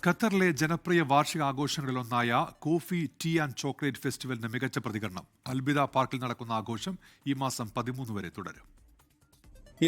ഖത്തറിലെ ജനപ്രിയ വാർഷികാഘോഷങ്ങളിലൊന്നായ coffee tea and chocolate ഫെസ്റ്റിവലിന് മികച്ച പ്രതികരണം. അൽബിദ പാർക്കിൽ നടക്കുന്ന ആഘോഷം ഈ മാസം 13 വരെ തുടരും.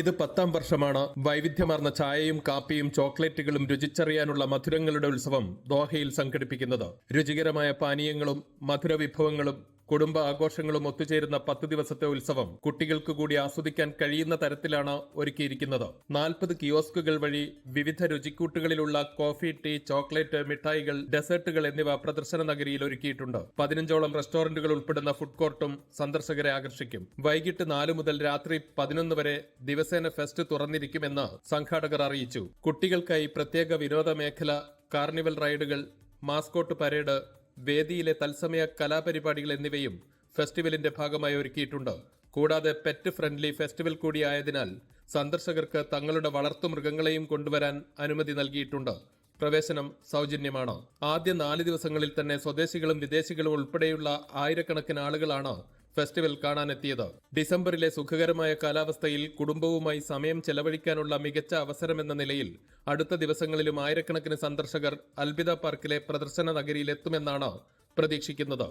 ഇത് 10ാം വർഷമാണ്. വൈവിധ്യമാർന്ന ചായയും കാപ്പിയും ചോക്ലേറ്റുകളും രുചിച്ചറിയാനുള്ള മധുരങ്ങളുടെ ഉത്സവം ദോഹയിൽ സംഘടിപ്പിക്കുന്നത്. രുചികരമായ പാനീയങ്ങളും മധുരവിഭവങ്ങളും കുടുംബ ആഘോഷങ്ങളും ഒത്തുചേരുന്ന 10 ദിവസത്തെ ഉത്സവം കുട്ടികൾക്ക് കൂടി ആസ്വദിക്കാൻ കഴിയുന്ന തരത്തിലാണ് ഒരുക്കിയിരിക്കുന്നത്. 40 കിയോസ്കുകൾ വഴി വിവിധ രുചിക്കൂട്ടുകളിലുള്ള കോഫി, ടീ, ചോക്ലേറ്റ്, മിഠായികൾ, ഡെസേർട്ടുകൾ എന്നിവ പ്രദർശന നഗരിയിൽ ഒരുക്കിയിട്ടുണ്ട്. 15ഓളം റെസ്റ്റോറന്റുകൾ ഉൾപ്പെടുന്ന ഫുഡ് കോർട്ടും സന്ദർശകരെ ആകർഷിക്കും. വൈകിട്ട് 4 മുതൽ രാത്രി 11 വരെ ദിവസേന ഫെസ്റ്റ് തുറന്നിരിക്കുമെന്ന് സംഘാടകർ അറിയിച്ചു. കുട്ടികൾക്കായി പ്രത്യേക വിനോദ മേഖല, കാർണിവൽ റൈഡുകൾ, മാസ്കോട്ട് പരേഡ്, വേദിയിലെ തത്സമയ കലാപരിപാടികൾ എന്നിവയും ഫെസ്റ്റിവലിന്റെ ഭാഗമായി ഒരുക്കിയിട്ടുണ്ട്. കൂടാതെ പെറ്റ് ഫ്രണ്ട്ലി ഫെസ്റ്റിവൽ കൂടിയായതിനാൽ സന്ദർശകർക്ക് തങ്ങളുടെ വളർത്തുമൃഗങ്ങളെയും കൊണ്ടുവരാൻ അനുമതി നൽകിയിട്ടുണ്ട്. പ്രവേശനം സൗജന്യമാണ്. ആദ്യ 4 ദിവസങ്ങളിൽ തന്നെ സ്വദേശികളും വിദേശികളും ഉൾപ്പെടെയുള്ള ആയിരക്കണക്കിന് ആളുകളാണ് ഫെസ്റ്റിവൽ കാണാനെത്തിയത്. ഡിസംബറിലെ സുഖകരമായ കാലാവസ്ഥയിൽ കുടുംബവുമായി സമയം ചെലവഴിക്കാനുള്ള മികച്ച അവസരമെന്ന നിലയിൽ അടുത്ത ദിവസങ്ങളിലും ആയിരക്കണക്കിന് സന്ദർശകർ അൽബിദ പാർക്കിലെ പ്രദർശന നഗരിയിൽ എത്തുമെന്നാണ് പ്രതീക്ഷിക്കുന്നത്.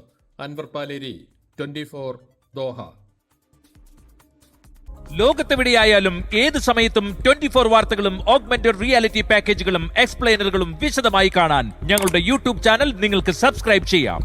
അൻവർ പാലേരി, 24 ദോഹ. ലോകത്തെവിടെയായാലും ഏത് സമയത്തും 24 വാർത്തകളും ഓഗ്മെന്റഡ് റിയാലിറ്റി പാക്കേജുകളും എക്സ്പ്ലെയിനറുകളും വിശദമായി കാണാൻ ഞങ്ങളുടെ യൂട്യൂബ് ചാനൽ നിങ്ങൾക്ക് സബ്സ്ക്രൈബ് ചെയ്യാം.